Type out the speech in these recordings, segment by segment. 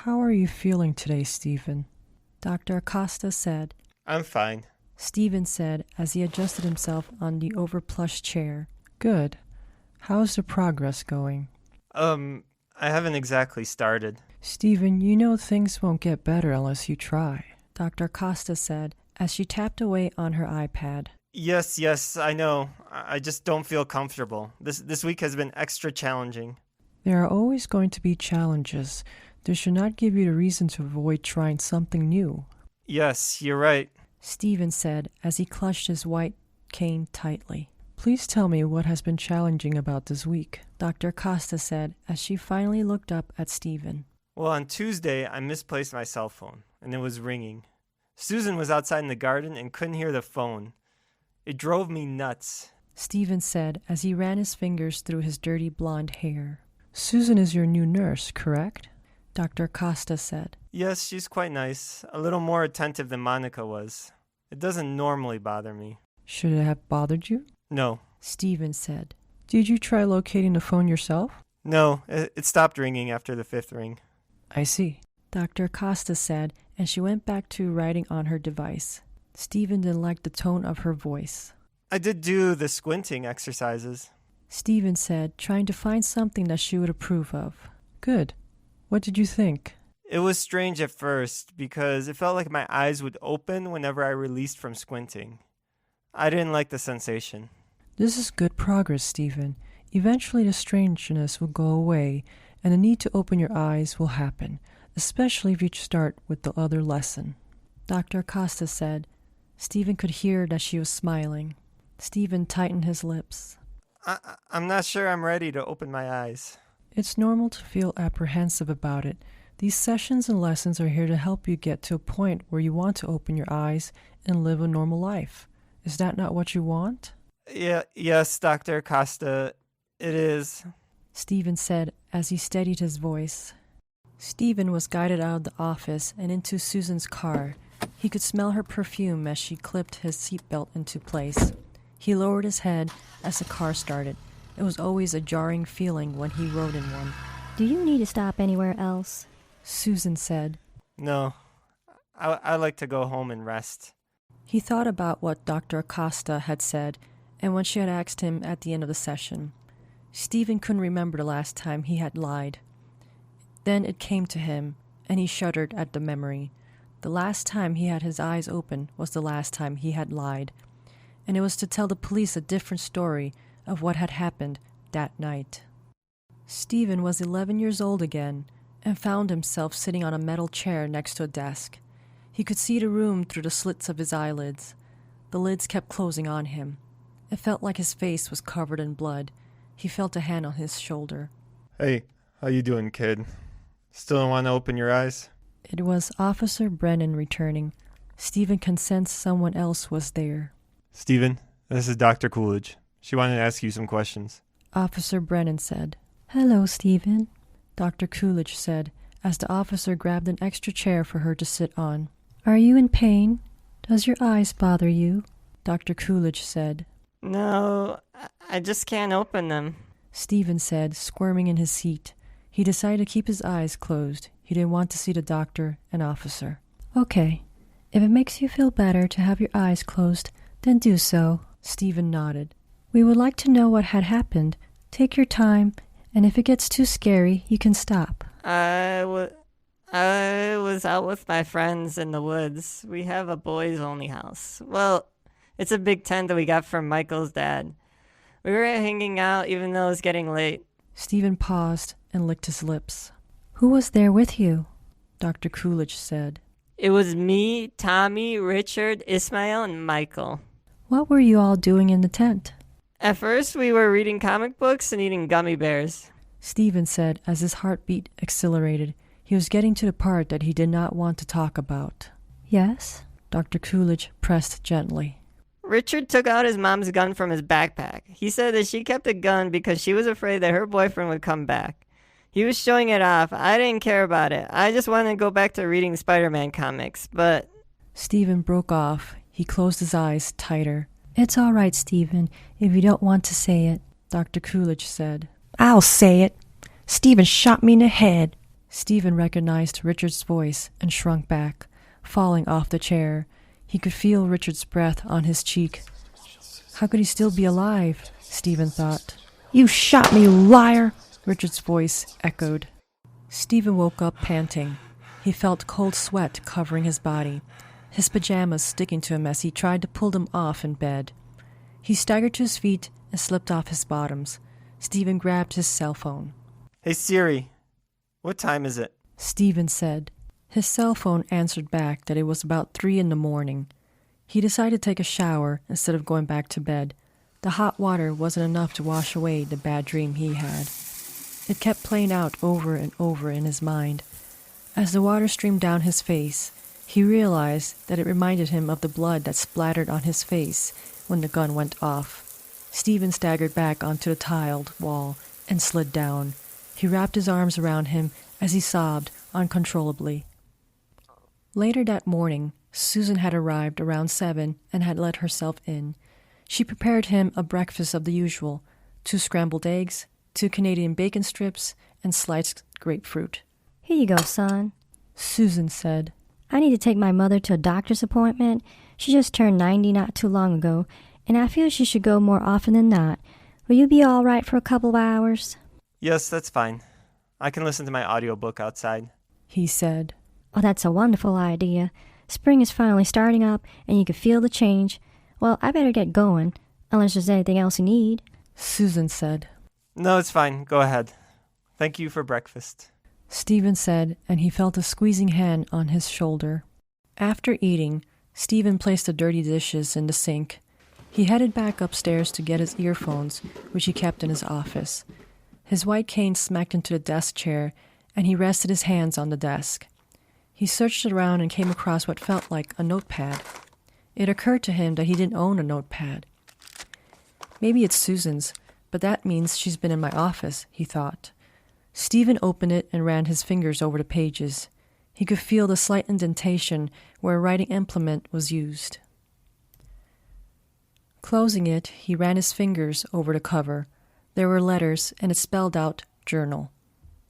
How are you feeling today, Stephen? Dr. Acosta said. I'm fine. Stephen said as he adjusted himself on the overplush chair. Good. How's the progress going? I haven't exactly started. Stephen, you know things won't get better unless you try, Dr. Acosta said as she tapped away on her iPad. Yes, I know. I just don't feel comfortable. This week has been extra challenging. There are always going to be challenges. This should not give you the reason to avoid trying something new. Yes, you're right. Stephen said as he clutched his white cane tightly. Please tell me what has been challenging about this week, Dr. Costa said as she finally looked up at Stephen. Well, on Tuesday, I misplaced my cell phone, and it was ringing. Susan was outside in the garden and couldn't hear the phone. It drove me nuts. Stephen said as he ran his fingers through his dirty blonde hair. Susan is your new nurse, correct? Dr. Costa said. Yes, she's quite nice. A little more attentive than Monica was. It doesn't normally bother me. Should it have bothered you? No. Stephen said. Did you try locating the phone yourself? No, it stopped ringing after the fifth ring. I see, Dr. Costa said, and she went back to writing on her device. Stephen didn't like the tone of her voice. I did do the squinting exercises. Stephen said, trying to find something that she would approve of. Good. What did you think? It was strange at first because it felt like my eyes would open whenever I released from squinting. I didn't like the sensation. This is good progress, Stephen. Eventually the strangeness will go away and the need to open your eyes will happen, especially if you start with the other lesson. Dr. Acosta said. Stephen could hear that she was smiling. Stephen tightened his lips. I'm not sure I'm ready to open my eyes. It's normal to feel apprehensive about it. These sessions and lessons are here to help you get to a point where you want to open your eyes and live a normal life. Is that not what you want? Yes, Dr. Acosta, it is. Stephen said as he steadied his voice. Stephen was guided out of the office and into Susan's car. He could smell her perfume as she clipped his seatbelt into place. He lowered his head as the car started. It was always a jarring feeling when he rode in one. Do you need to stop anywhere else? Susan said. No, I like to go home and rest. He thought about what Dr. Acosta had said and when she had asked him at the end of the session. Stephen couldn't remember the last time he had lied. Then it came to him, and he shuddered at the memory. The last time he had his eyes open was the last time he had lied, and it was to tell the police a different story of what had happened that night. Stephen was 11 years old again and found himself sitting on a metal chair next to a desk. He could see the room through the slits of his eyelids. The lids kept closing on him. It felt like his face was covered in blood. He felt a hand on his shoulder. Hey, how you doing, kid? Still don't want to open your eyes? It was Officer Brennan returning. Stephen could sense someone else was there. Stephen, this is Dr. Coolidge. She wanted to ask you some questions. Officer Brennan said. Hello, Stephen. Dr. Coolidge said, as the officer grabbed an extra chair for her to sit on. Are you in pain? Does your eyes bother you? Dr. Coolidge said. No, I just can't open them. Stephen said, squirming in his seat. He decided to keep his eyes closed. He didn't want to see the doctor and officer. Okay. If it makes you feel better to have your eyes closed, then do so. Stephen nodded. We would like to know what had happened. Take your time, and if it gets too scary, you can stop. I was out with my friends in the woods. We have a boys-only house. Well, it's a big tent that we got from Michael's dad. We were hanging out even though it was getting late. Stephen paused and licked his lips. Who was there with you? Dr. Coolidge said. It was me, Tommy, Richard, Ismail, and Michael. What were you all doing in the tent? At first, we were reading comic books and eating gummy bears. Stephen said as his heartbeat accelerated. He was getting to the part that he did not want to talk about. Yes? Dr. Coolidge pressed gently. Richard took out his mom's gun from his backpack. He said that she kept the gun because she was afraid that her boyfriend would come back. He was showing it off. I didn't care about it. I just wanted to go back to reading Spider-Man comics, but... Stephen broke off. He closed his eyes tighter. It's all right, Stephen, if you don't want to say it, Dr. Coolidge said. I'll say it. Stephen shot me in the head. Stephen recognized Richard's voice and shrunk back, falling off the chair. He could feel Richard's breath on his cheek. How could he still be alive? Stephen thought. You shot me, you liar! Richard's voice echoed. Stephen woke up panting. He felt cold sweat covering his body, his pajamas sticking to him as he tried to pull them off in bed. He staggered to his feet and slipped off his bottoms. Stephen grabbed his cell phone. Hey Siri, what time is it? Stephen said. His cell phone answered back that it was about 3 a.m. He decided to take a shower instead of going back to bed. The hot water wasn't enough to wash away the bad dream he had. It kept playing out over and over in his mind. As the water streamed down his face, he realized that it reminded him of the blood that splattered on his face when the gun went off. Stephen staggered back onto the tiled wall and slid down. He wrapped his arms around him as he sobbed uncontrollably. Later that morning, Susan had arrived around 7 and had let herself in. She prepared him a breakfast of the usual, 2 scrambled eggs, 2 Canadian bacon strips, and sliced grapefruit. Here you go, son. Susan said. I need to take my mother to a doctor's appointment. She just turned 90 not too long ago, and I feel she should go more often than not. Will you be all right for a couple of hours? Yes, that's fine. I can listen to my audiobook outside. He said. Oh, that's a wonderful idea. Spring is finally starting up, and you can feel the change. Well, I better get going, unless there's anything else you need. Susan said. No, it's fine. Go ahead. Thank you for breakfast. Stephen said, and he felt a squeezing hand on his shoulder. After eating, Stephen placed the dirty dishes in the sink. He headed back upstairs to get his earphones, which he kept in his office. His white cane smacked into the desk chair, and he rested his hands on the desk. He searched around and came across what felt like a notepad. It occurred to him that he didn't own a notepad. Maybe it's Susan's, but that means she's been in my office, he thought. Stephen opened it and ran his fingers over the pages. He could feel the slight indentation where a writing implement was used. Closing it, he ran his fingers over the cover. There were letters, and it spelled out journal.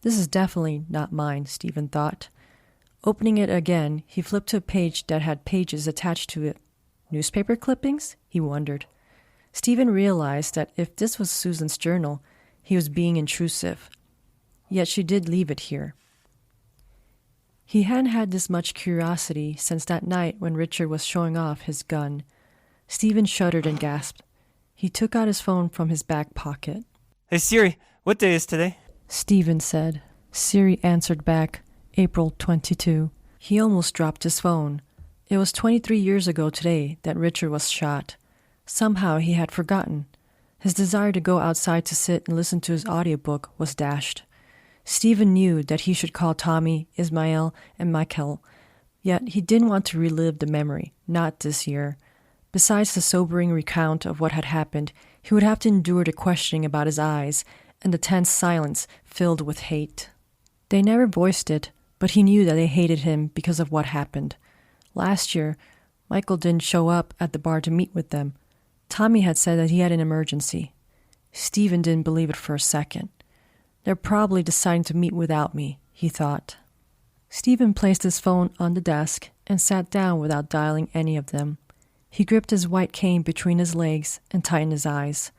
This is definitely not mine, Stephen thought. Opening it again, he flipped to a page that had pages attached to it. Newspaper clippings? He wondered. Stephen realized that if this was Susan's journal, he was being intrusive. Yet she did leave it here. He hadn't had this much curiosity since that night when Richard was showing off his gun. Stephen shuddered and gasped. He took out his phone from his back pocket. Hey Siri, what day is today? Stephen said. Siri answered back, April 22. He almost dropped his phone. It was 23 years ago today that Richard was shot. Somehow he had forgotten. His desire to go outside to sit and listen to his audiobook was dashed. Stephen knew that he should call Tommy, Ismael, and Michael, yet he didn't want to relive the memory, not this year. Besides the sobering recount of what had happened, he would have to endure the questioning about his eyes and the tense silence filled with hate. They never voiced it, but he knew that they hated him because of what happened. Last year, Michael didn't show up at the bar to meet with them. Tommy had said that he had an emergency. Stephen didn't believe it for a second. They're probably deciding to meet without me, he thought. Stephen placed his phone on the desk and sat down without dialing any of them. He gripped his white cane between his legs and tightened his eyes.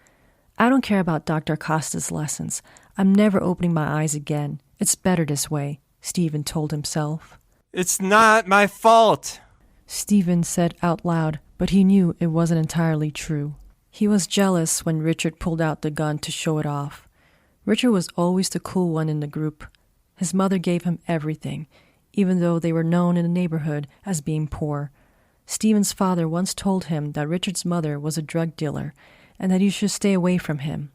I don't care about Dr. Acosta's lessons. I'm never opening my eyes again. It's better this way, Stephen told himself. It's not my fault, Stephen said out loud, but he knew it wasn't entirely true. He was jealous when Richard pulled out the gun to show it off. Richard was always the cool one in the group. His mother gave him everything, even though they were known in the neighborhood as being poor. Stephen's father once told him that Richard's mother was a drug dealer and that he should stay away from him.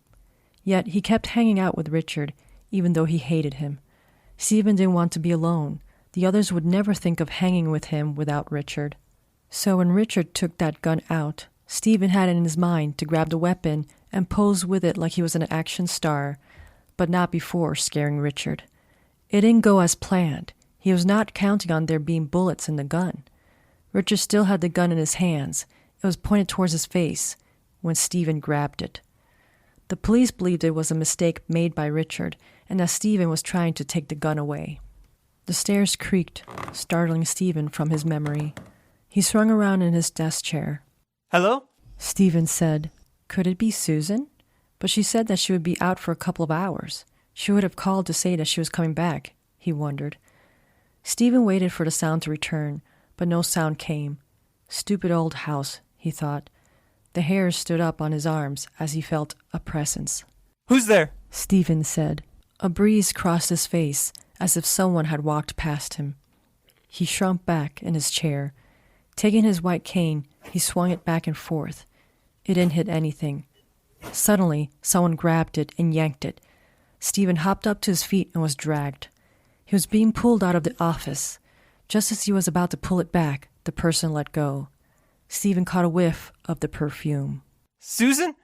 Yet he kept hanging out with Richard, even though he hated him. Stephen didn't want to be alone. The others would never think of hanging with him without Richard. So when Richard took that gun out, Stephen had it in his mind to grab the weapon and pose with it like he was an action star, but not before scaring Richard. It didn't go as planned. He was not counting on there being bullets in the gun. Richard still had the gun in his hands. It was pointed towards his face when Stephen grabbed it. The police believed it was a mistake made by Richard and that Stephen was trying to take the gun away. The stairs creaked, startling Stephen from his memory. He swung around in his desk chair. Hello? Stephen said, "Could it be Susan? But she said that she would be out for a couple of hours. She would have called to say that she was coming back," he wondered. Stephen waited for the sound to return, but no sound came. Stupid old house, he thought. The hairs stood up on his arms as he felt a presence. Who's there? Stephen said. A breeze crossed his face, as if someone had walked past him. He shrunk back in his chair. Taking his white cane, he swung it back and forth. It didn't hit anything. Suddenly, someone grabbed it and yanked it. Stephen hopped up to his feet and was dragged. He was being pulled out of the office. Just as he was about to pull it back, the person let go. Stephen caught a whiff of the perfume. Susan?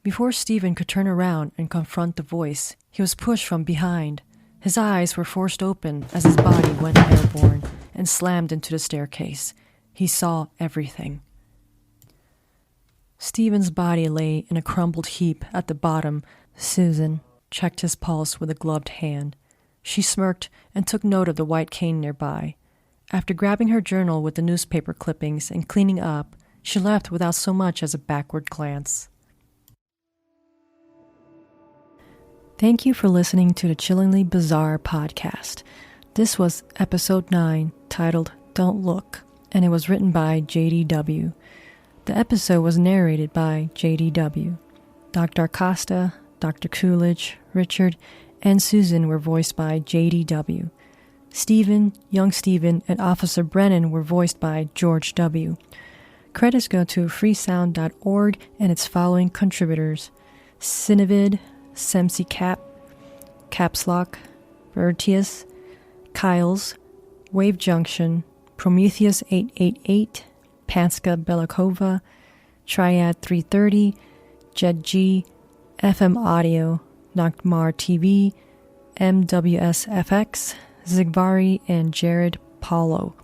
Before Stephen could turn around and confront the voice, he was pushed from behind. His eyes were forced open as his body went airborne and slammed into the staircase. He saw everything. Stephen's body lay in a crumpled heap at the bottom. Susan checked his pulse with a gloved hand. She smirked and took note of the white cane nearby. After grabbing her journal with the newspaper clippings and cleaning up, she left without so much as a backward glance. Thank you for listening to the Chillingly Bizarre podcast. This was episode 9, titled Don't Look, and it was written by JDW. The episode was narrated by JDW. Dr. Acosta, Dr. Coolidge, Richard, and Susan were voiced by JDW. Stephen, young Stephen, and Officer Brennan were voiced by George W. Credits go to freesound.org and its following contributors: Cinevid, Semsi Cap, Capslock, Bertius, Kyles, Wave Junction, Prometheus 888, Panska Belikova, Triad 330, Jed G, FM Audio, Noctmar TV, MWSFX, Zigvari, and Jared Paulo.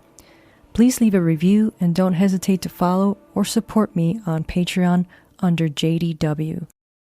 Please leave a review and don't hesitate to follow or support me on Patreon under JDW.